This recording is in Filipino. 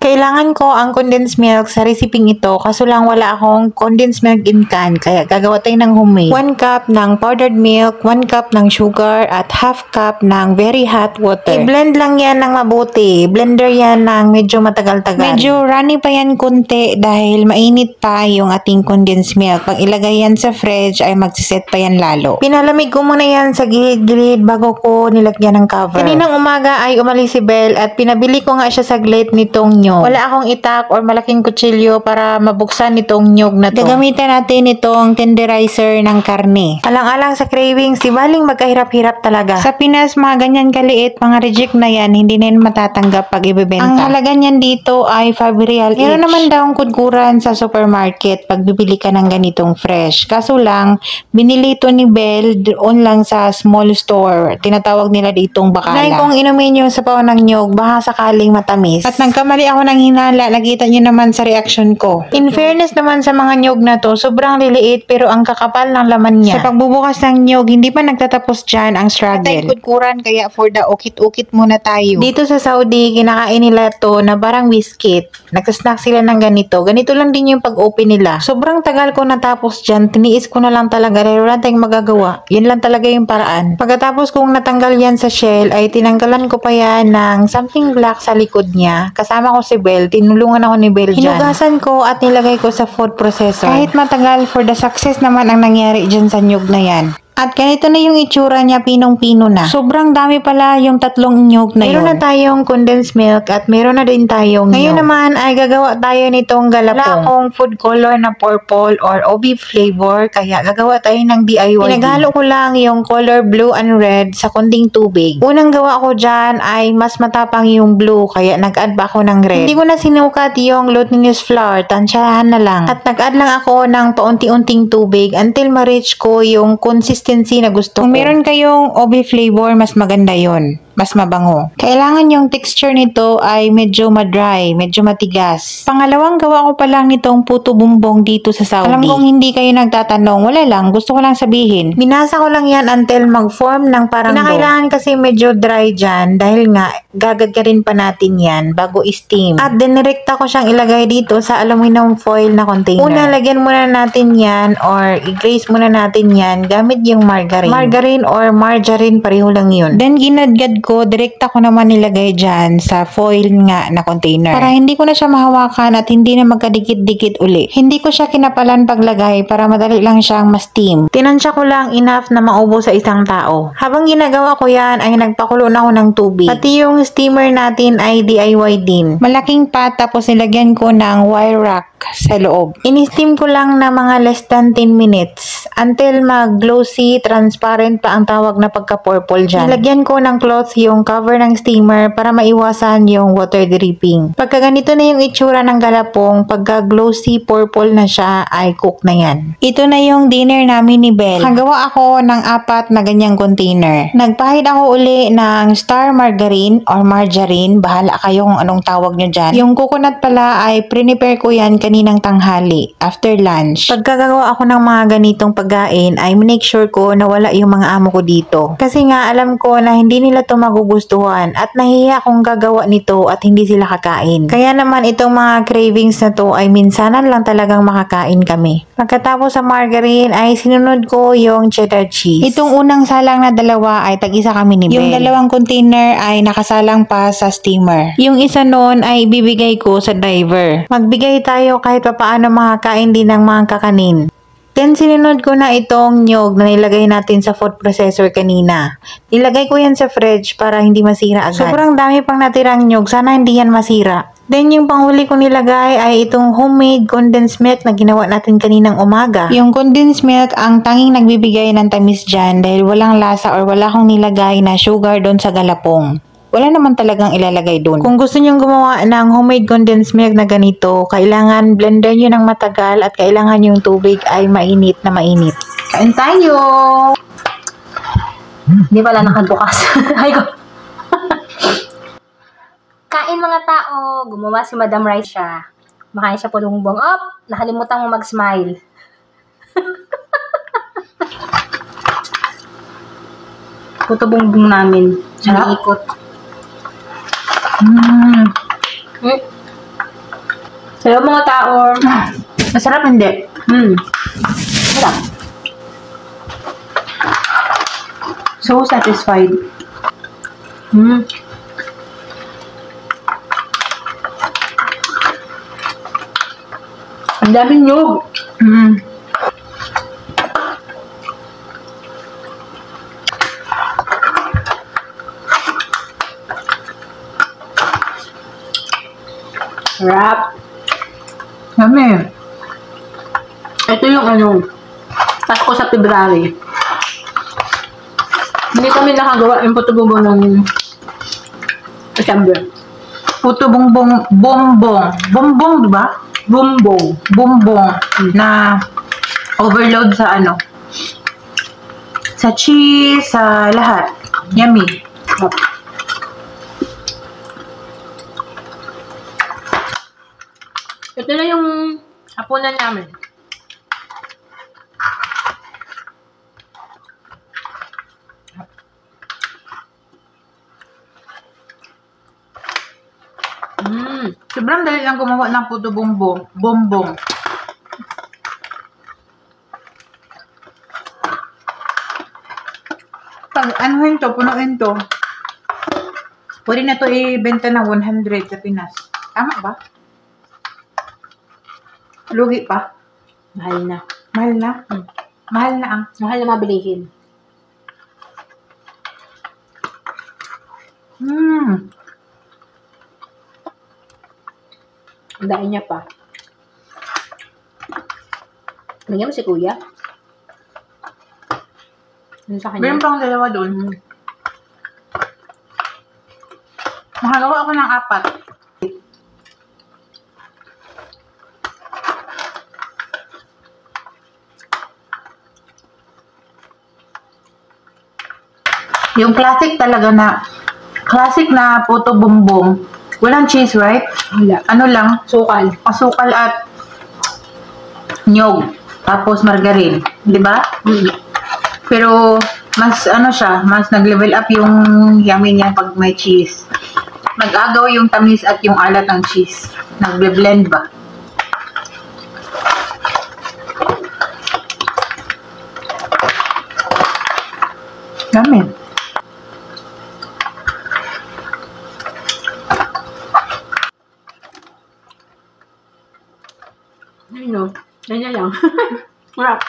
Kailangan ko ang condensed milk sa reseping ito kaso lang wala akong condensed milk in can kaya gagawa tayo ng homemade. 1 cup ng powdered milk, 1 cup ng sugar at half cup ng very hot water. I-blend lang yan ng mabuti. Blender yan ng medyo matagal-tagal. Medyo runny pa yan kunti dahil mainit pa yung ating condensed milk. Pag ilagay yan sa fridge ay magsiset pa yan lalo. Pinalamig ko muna yan sa gilid-gilid bago ko nilagyan ng cover. Kaninang umaga ay umalis si Belle at pinabili ko nga siya saglit nitong nyog. Wala akong itak or malaking kutsilyo para mabuksan itong nyog na to. Gagamitan natin itong tenderizer ng karne. Alang-alang sa cravings, di baling magkahirap-hirap talaga. Sa Pinas, mga ganyan kaliit, mga reject na yan, hindi na yan matatanggap pag ibebenta. Ang halaga niyan dito ay 5 real each. Meron naman daw ang kudkuran sa supermarket pag bibili ka ng ganitong fresh. Kaso lang, binili ito ni Belle doon lang sa small store. Tinatawag nila ditong bakala. Dahil kung inumin yung sapaw ng nyog, baka sakaling matamis. At nagkamali ako ng hinala, nakita nyo naman sa reaction ko. In fairness naman sa mga nyog na to, sobrang liliit pero ang kakapal ng laman niya. Sa pagbubukas ng nyog, hindi pa nagtatapos dyan ang struggle. Patay kudkuran kaya for the ukit-ukit muna tayo. Dito sa Saudi, kinakain nila to na parang biscuit. Nagsasnack sila ng ganito. Ganito lang din yung pag-open nila. Sobrang tagal ko natapos dyan, tiniis ko na lang talaga dahil wala tayong magagawa. Yun lang talaga yung paraan. Pagkatapos kong natanggal yan sa shell, ay tinanggalan ko pa yan ng something black sa likod niya. Kasama ko si Belle, tinulungan ako ni Belle dyan. Hinugasan ko at nilagay ko sa food processor. Kahit matagal, for the success naman ang nangyari dyan sa nyug na yan. At ganito na yung itsura niya, pinong-pino na. Sobrang dami pala yung tatlong nyug na yun. Meron na tayong condensed milk at meron na din tayong nyug. Ngayon naman ay gagawa tayo nitong galapong. Wala akong food color na purple or OB flavor, kaya gagawa tayo ng DIY. Pinaghalo ko lang yung color blue and red sa konting tubig. Unang gawa ko dyan ay mas matapang yung blue, kaya nag-add pa ako ng red. Hindi ko na sinukat yung glutinous flour, tansyahan na lang. At nag-add lang ako ng paunti-unting tubig until ma-reach ko yung consistency na gusto ko. Kung meron kayong OB flavor, mas maganda yon. Mas mabango. Kailangan yung texture nito ay medyo madry, medyo matigas. Pangalawang gawa ko pa lang nitong puto bumbong dito sa Saudi. Alam kong hindi kayo nagtatanong, wala lang, gusto ko lang sabihin. Binasa ko lang yan until mag-form ng parang dough. Kailangan kasi medyo dry dyan dahil nga gagagarin pa natin yan bago i-steam. At dinirekta ko siyang ilagay dito sa aluminum foil na container. Una, lagyan muna natin yan or i-glaze muna natin yan gamit yung margarine. Margarine or margarine, pareho lang yun. Then, ginadgad ko, direkta ko naman nilagay dyan sa foil nga na container. Para hindi ko na siya mahawakan at hindi na magkadikit-dikit uli. Hindi ko siya kinapalan paglagay para madali lang siyang ma-steam. Tinansya ko lang enough na maubo sa isang tao. Habang ginagawa ko yan ay nagpakulo na ako ng tubig. Pati yung steamer natin ay DIY din. Malaking pot tapos nilagyan ko ng wire rack sa loob. In-steam ko lang na mga less than 10 minutes until mag-glossy, transparent pa ang tawag na pagka-purple dyan. Nilagyan ko ng cloth yung cover ng steamer para maiwasan yung water dripping. Pagka ganito na yung itsura ng galapong, pagka-glossy purple na siya, ay cook na yan. Ito na yung dinner namin ni Belle. Nagawa ako ng 4 na ganyang container. Nagpahid ako uli ng star margarine or margarine, bahala kayo kung anong tawag nyo dyan. Yung coconut pala ay prepare ko yan kaninang tanghali, after lunch. Pagkagawa ako ng mga ganitong pagkain, ay make sure ko na wala yung mga amo ko dito. Kasi nga alam ko na hindi nila to magugustuhan at nahiya akong gagawa nito at hindi sila kakain. Kaya naman itong mga cravings na to ay minsanan lang talagang makakain kami. Pagkatapos sa margarine ay sinunod ko yung cheddar cheese. Itong unang salang na dalawa ay tag-isa kami ni Belle. Yung dalawang container ay nakasalang pa sa steamer. Yung isa noon ay ibibigay ko sa driver. Magbigay tayo kahit papaano makakain din ng mga kakanin. Then, sinunod ko na itong nyog na nilagay natin sa food processor kanina. Nilagay ko yan sa fridge para hindi masira agad. Sobrang dami pang natirang nyog. Sana hindi yan masira. Then, yung panghuli ko nilagay ay itong homemade condensed milk na ginawa natin kaninang umaga. Yung condensed milk ang tanging nagbibigay ng tamis dyan dahil walang lasa or wala akong nilagay na sugar doon sa galapong. Wala naman talagang ilalagay doon. Kung gusto nyong gumawa ng homemade condensed milk na ganito, kailangan blender nyo ng matagal at kailangan yung tubig ay mainit na mainit. Kain tayo! Hindi pala nakabukas. Ay ko. Kain mga tao! Gumawa si Madam Rice siya. Makain siya po lungbong. Nakalimutan mo mag-smile. Puto bumbong namin. Ikot. Hello mga tao. Masarap hindi? Sarap. So satisfied. Ang daming nyug. Sarap. Yummy. Ito yung Pasko sa February. Hindi kami nakagawa yung puto bumbong ng December. Puto bongbong, bombong, di ba? Bumbong. Bombong na overload sa sa cheese, sa lahat. Yummy. Ito na yung hapunan namin. Sobrang dali lang gumawa ng puto bombong. Pag anuhin to, punuin to. Pwede na to ibenta ng 100 sa Pinas. Tama ba? Lugi pa? Mahal na. Mahal na? Mahal na ang. Mahal na mabilihin. Ang daan niya pa. Lagyan mo si kuya. Ano sa kanya? Meron pang dalawa doon. Makagawa ako ng 4. Yung classic talaga classic na puto bumbong. Walang cheese, right? Wala. Ano lang? Sukal. Asukal at nyog. Tapos margarine. Di ba? Pero mas siya, mas nag-level up yung yummy niya pag may cheese. Nag-agaw yung tamis at yung alat ng cheese. Nag-blend ba? Yummy. Ayun, ganyan lang. Sarap.